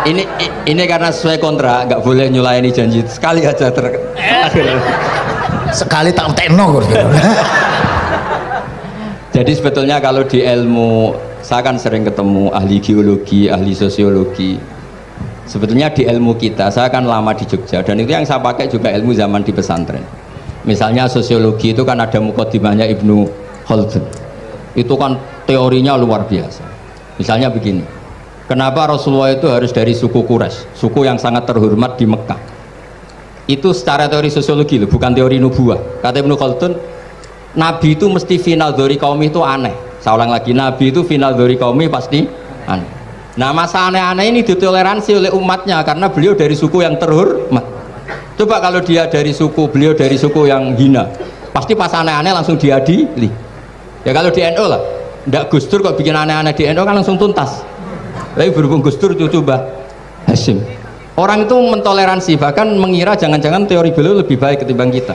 ini karena sesuai kontrak, nggak boleh nyulayani janji sekali aja sekali tak tekno. Jadi sebetulnya kalau di ilmu, saya kan sering ketemu ahli geologi, ahli sosiologi. Sebetulnya di ilmu kita, saya kan lama di Jogja dan itu yang saya pakai juga ilmu zaman di pesantren. Misalnya sosiologi itu kan ada mukadimahnya Ibnu Khaldun. Itu kan teorinya luar biasa. Misalnya begini, kenapa Rasulullah itu harus dari suku Quraisy, suku yang sangat terhormat di Mekah? Itu secara teori sosiologi loh, bukan teori nubuah. Kata Ibnu Khaldun, Nabi itu mesti final dari kaum itu aneh. Saya ulang lagi, Nabi itu final dari kaum pasti aneh. Nah masa aneh-aneh ini ditoleransi oleh umatnya karena beliau dari suku yang terhormat. Coba kalau dia dari suku, beliau dari suku yang hina, pasti pas aneh-aneh langsung diadili. Ya kalau di NU lah, ndak Gus Dur kok bikin aneh-aneh di NU kan langsung tuntas. Tapi berhubung Gus Dur cucu Mbah Hasyim, orang itu mentoleransi, bahkan mengira jangan-jangan teori beliau lebih baik ketimbang kita.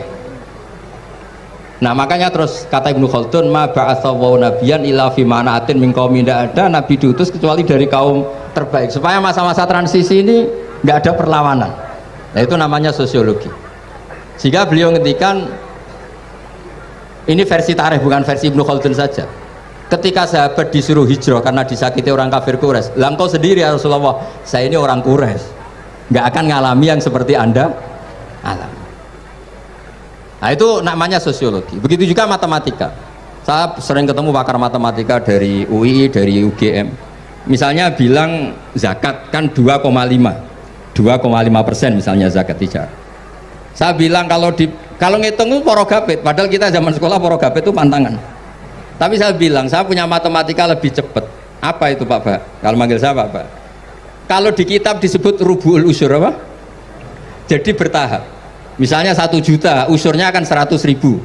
Nah makanya terus kata Ibnu Khaldun, ma ba'atsallahu nabiyyan illa fi manaatin min qaumin, tidak ada nabi diutus kecuali dari kaum terbaik supaya masa-masa transisi ini nggak ada perlawanan. Nah itu namanya sosiologi. Sehingga beliau ngendikan, ini versi tarikh bukan versi Ibnu Khaldun saja. Ketika sahabat disuruh hijrah karena disakiti orang kafir Quraisy, lah engkau sendiri ya Rasulullah, saya ini orang Quraisy, nggak akan ngalami yang seperti Anda alami. Nah itu namanya sosiologi. Begitu juga matematika. Saya sering ketemu pakar matematika dari UI, dari UGM. Misalnya bilang zakat kan 2,5% misalnya zakat tijar. Saya bilang kalau ngitung itu porogapit, padahal kita zaman sekolah porogapit itu pantangan. Tapi saya bilang saya punya matematika lebih cepat. Apa itu Pak Ba? Kalau manggil saya Pak Ba. Kalau di kitab disebut rubu'ul usyur apa? Jadi bertahap. Misalnya 1 juta, usurnya akan 100.000.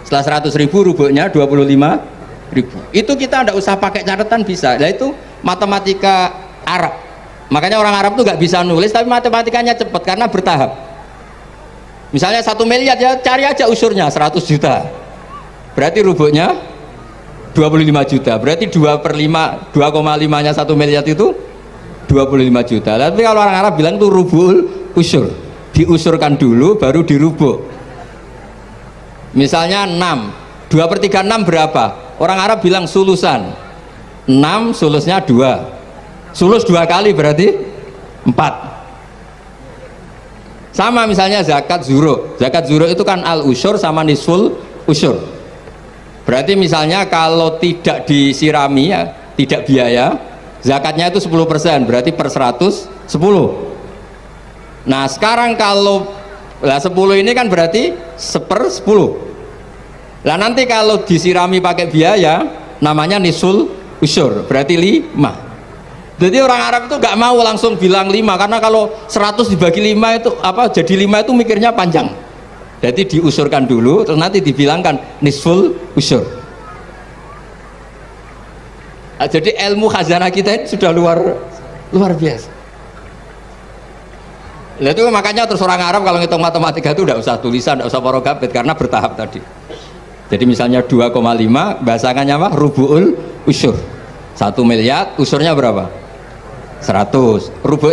Setelah 100.000 rubuknya 25.000. Itu kita tidak usah pakai catatan bisa. Nah itu matematika Arab. Makanya orang Arab tuh nggak bisa nulis, tapi matematikanya cepat karena bertahap. Misalnya 1 miliar ya cari aja usurnya 100 juta. Berarti rubuknya 25 juta. Berarti 2/5, 2,5-nya 1 miliar itu 25 juta. Tapi kalau orang Arab bilang itu rubul usur. Diusurkan dulu baru dirubuk. Misalnya 6, 2/3 6 berapa? Orang Arab bilang sulusan. 6 sulusnya 2, sulus 2 kali berarti 4. Sama misalnya zakat zuro. Zakat zuro itu kan al usyur sama nisful usyur. Berarti misalnya kalau tidak disirami ya, tidak biaya, zakatnya itu 10%, berarti per 100 10. Nah sekarang kalau 10 ini kan berarti 1/10. Lah nanti kalau disirami pakai biaya namanya nisul usyur, berarti 5. Jadi orang Arab itu nggak mau langsung bilang 5 karena kalau 100 dibagi 5 itu apa jadi 5 itu mikirnya panjang. Jadi diusurkan dulu terus nanti dibilangkan nisful usyur. Nah, jadi ilmu khazanah kita ini sudah luar biasa. Nah, itu makanya terus orang Arab kalau ngitung matematika itu tidak usah tulisan, tidak usah porogapit karena bertahap tadi. Jadi misalnya 2,5 bahasannya apa? Rubu'ul usyur. 1 miliar usurnya berapa? 100. Rubuknya